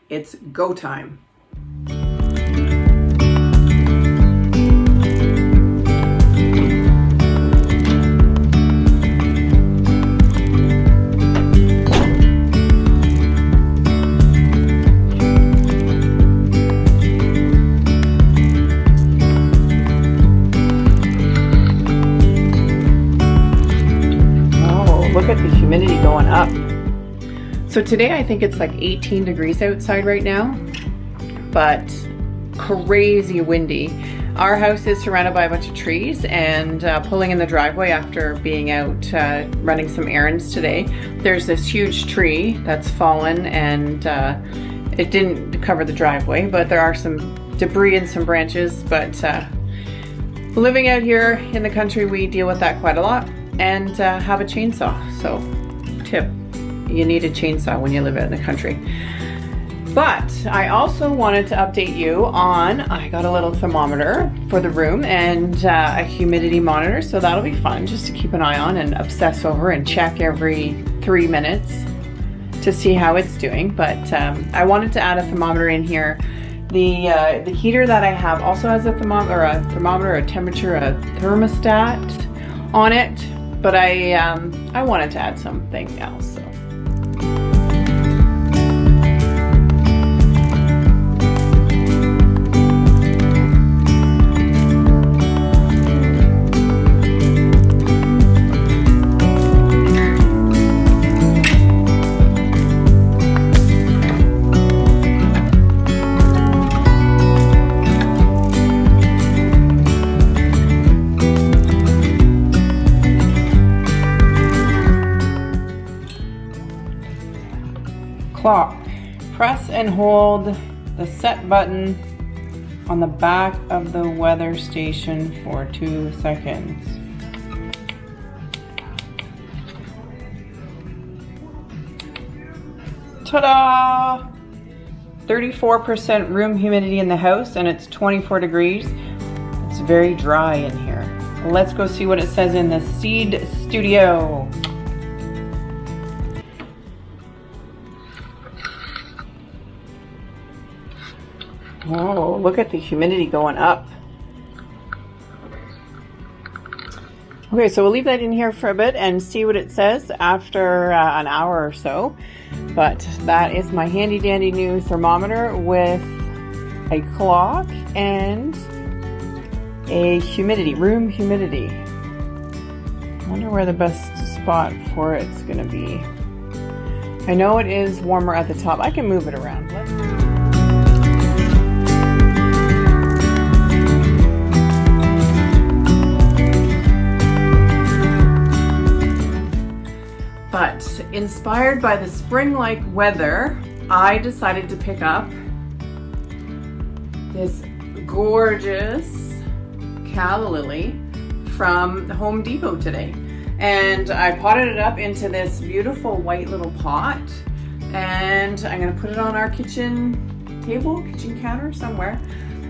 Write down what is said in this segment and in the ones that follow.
it's go time. Look at the humidity going up. So today I think it's like 18 degrees outside right now, but crazy windy. Our house is surrounded by a bunch of trees, and pulling in the driveway after being out running some errands today, there's this huge tree that's fallen, and it didn't cover the driveway, but there are some debris and some branches. But living out here in the country, we deal with that quite a lot. And have a chainsaw. So tip, you need a chainsaw when you live out in the country. But I also wanted to update you on, I got a little thermometer for the room and a humidity monitor, so that'll be fun just to keep an eye on and obsess over and check every 3 minutes to see how it's doing. But I wanted to add a thermometer in here. The heater that I have also has a thermometer, a temperature, a thermostat on it. But I wanted to add something else. So. Clock. Press and hold the set button on the back of the weather station for 2 seconds. Ta-da! 34% room humidity in the house, and it's 24 degrees. It's very dry in here. Let's go see what it says in the Seed Studio. Oh, look at the humidity going up. Okay, so we'll leave that in here for a bit and see what it says after an hour or so. But that is my handy dandy new thermometer with a clock and a room humidity. I wonder where the best spot for it's gonna be. I know it is warmer at the top. I can move it around. But inspired by the spring-like weather, I decided to pick up this gorgeous calla lily from Home Depot today. And I potted it up into this beautiful white little pot, and I'm gonna put it on our kitchen counter somewhere.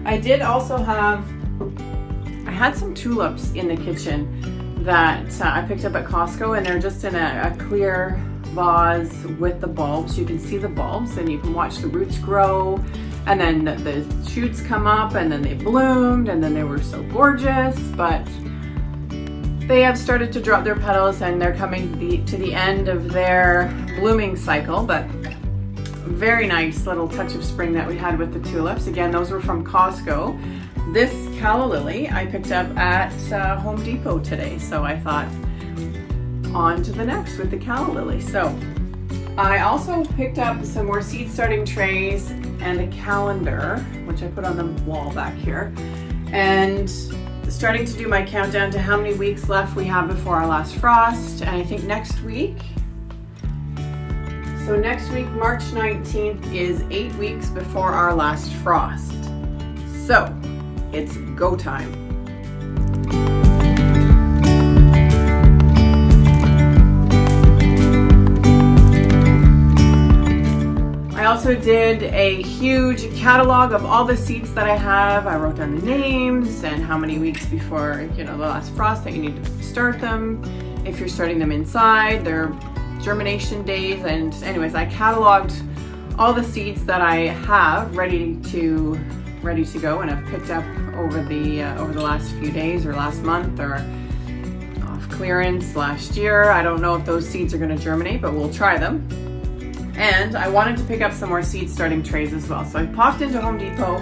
I did also I had some tulips in the kitchen that I picked up at Costco, and they're just in a clear vase with the bulbs. You can see the bulbs and you can watch the roots grow, and then the shoots come up, and then they bloomed, and then they were so gorgeous. But they have started to drop their petals, and they're coming to the end of their blooming cycle. But very nice little touch of spring that we had with the tulips. Again, those were from Costco. This calla lily I picked up at Home Depot today, so I thought on to the next with the calla lily. So I also picked up some more seed starting trays and a calendar, which I put on the wall back here, and starting to do my countdown to how many weeks left we have before our last frost. And I think next week, March 19th, is 8 weeks before our last frost. So it's go time. I also did a huge catalog of all the seeds that I have. I wrote down the names and how many weeks before, the last frost that you need to start them. If you're starting them inside, their germination days. And anyways, I cataloged all the seeds that I have ready to go and I've picked up over the last few days or last month or off clearance last year. I don't know if those seeds are going to germinate, but we'll try them. And I wanted to pick up some more seed starting trays as well. So I popped into Home Depot,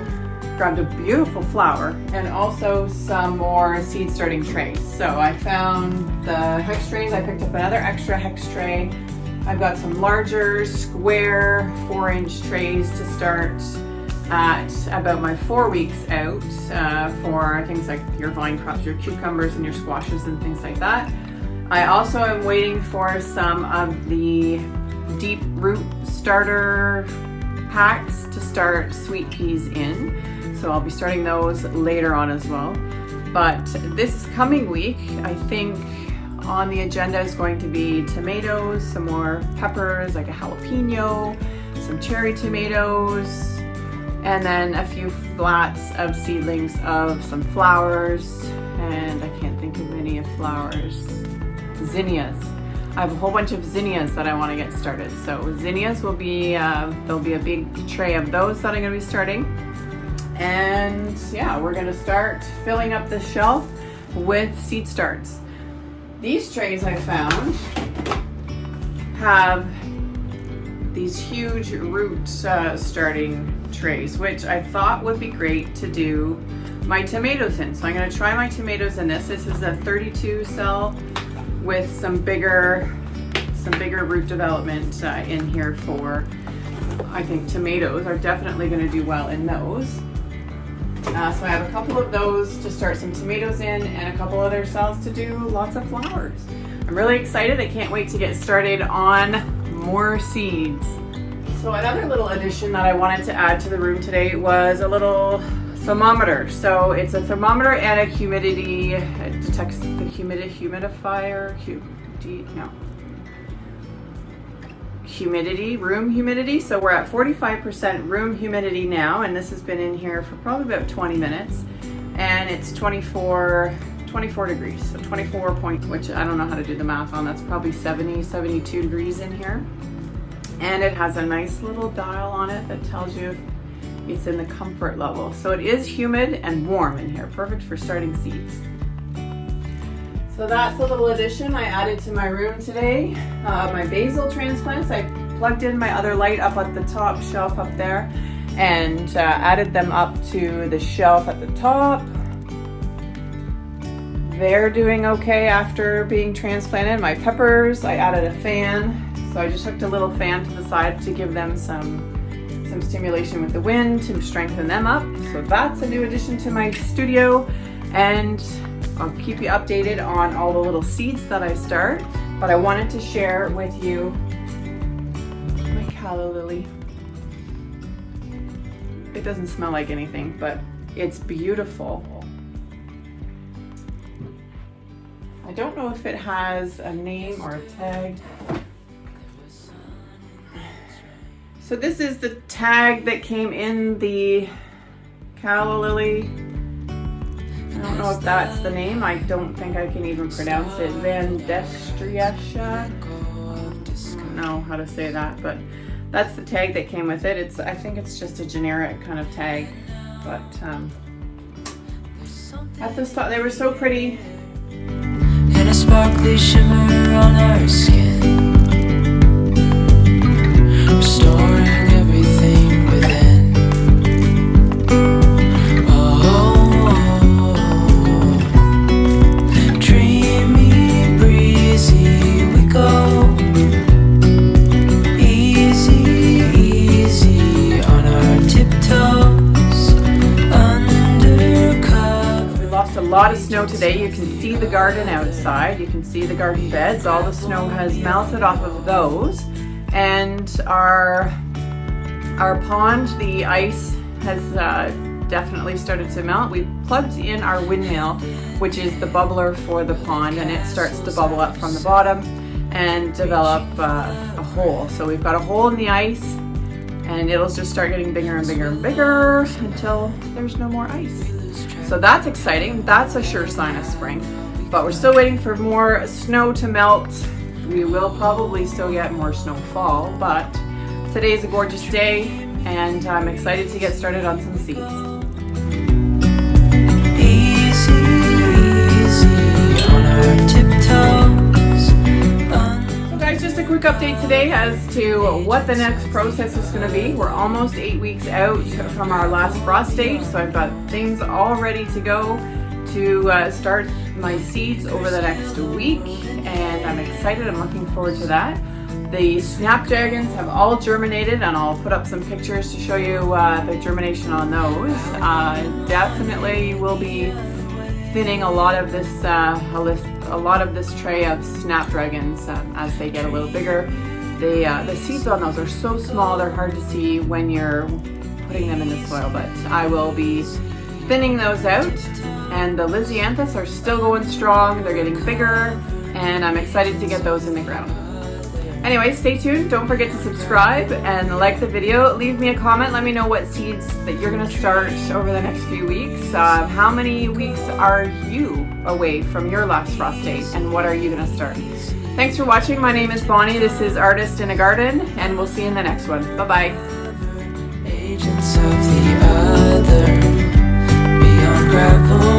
grabbed a beautiful flower and also some more seed starting trays. So I found the hex trays. I picked up another extra hex tray. I've got some larger square 4-inch trays to start at about my 4 weeks out for things like your vine crops, your cucumbers and your squashes and things like that. I also am waiting for some of the deep root starter packs to start sweet peas in. So I'll be starting those later on as well. But this coming week, I think on the agenda is going to be tomatoes, some more peppers, like a jalapeno, some cherry tomatoes, and then a few flats of seedlings of some flowers, and I can't think of any of flowers. Zinnias. I have a whole bunch of zinnias that I want to get started. So zinnias will be, there'll be a big tray of those that I'm going to be starting. And yeah, we're going to start filling up the shelf with seed starts. These trays I found have these huge root starting trays, which I thought would be great to do my tomatoes in. So I'm going to try my tomatoes in this. This is a 32 cell with some bigger root development in here for, I think tomatoes are definitely going to do well in those. So I have a couple of those to start some tomatoes in and a couple other cells to do lots of flowers. I'm really excited. I can't wait to get started on more seeds. So another little addition that I wanted to add to the room today was a little thermometer. So it's a thermometer and a humidity, it detects the room humidity. So we're at 45% room humidity now, and this has been in here for probably about 20 minutes, and it's 24 degrees, so 24 point, which I don't know how to do the math on, that's probably 72 degrees in here. And it has a nice little dial on it that tells you if it's in the comfort level. So it is humid and warm in here, perfect for starting seeds. So that's a little addition I added to my room today. My basil transplants, I plugged in my other light up at the top shelf up there and added them up to the shelf at the top. They're doing okay after being transplanted. My peppers, I added a fan. So I just hooked a little fan to the side to give them some stimulation with the wind to strengthen them up. So that's a new addition to my studio, and I'll keep you updated on all the little seeds that I start. But I wanted to share with you my calla lily. It doesn't smell like anything, but it's beautiful. I don't know if it has a name or a tag. So this is the tag that came in the calla lily. I don't know if that's the name. I don't think I can even pronounce it. Vandestriacia. I don't know how to say that, but that's the tag that came with it. I think it's just a generic kind of tag, but I just thought they were so pretty. And a sparkly shimmer on our skin, restoring everything within. Oh, dreamy, breezy we go, easy, easy on our tiptoes, undercover. We lost a lot of snow today. You can see the garden outside. You can see the garden beds. All the snow has melted off of those. And our pond, the ice has definitely started to melt. We plugged in our windmill, which is the bubbler for the pond, and it starts to bubble up from the bottom and develop a hole. So we've got a hole in the ice, and it'll just start getting bigger and bigger and bigger until there's no more ice. So that's exciting. That's a sure sign of spring. But we're still waiting for more snow to melt. We will probably still get more snowfall, but Today is a gorgeous day, and I'm excited to get started on some seeds. Easy, easy on our tiptoes. So guys, just a quick update today as to what the next process is going to be. We're almost 8 weeks out from our last frost date, so I've got things all ready to go to start my seeds over the next week, and I'm excited. I'm looking forward to that. The snapdragons have all germinated, and I'll put up some pictures to show you the germination on those. Definitely will be thinning a lot of this tray of snapdragons as they get a little bigger. The seeds on those are so small, they're hard to see when you're putting them in the soil, but I will be thinning those out. And the Lysianthus are still going strong, they're getting bigger, and I'm excited to get those in the ground. Anyway, stay tuned. Don't forget to subscribe and like the video. Leave me a comment. Let me know what seeds that you're going to start over the next few weeks. How many weeks are you away from your last frost date, and what are you going to start? Thanks for watching. My name is Bonnie. This is Artist in a Garden, and we'll see you in the next one. Bye-bye. Agents of the other, beyond gravel.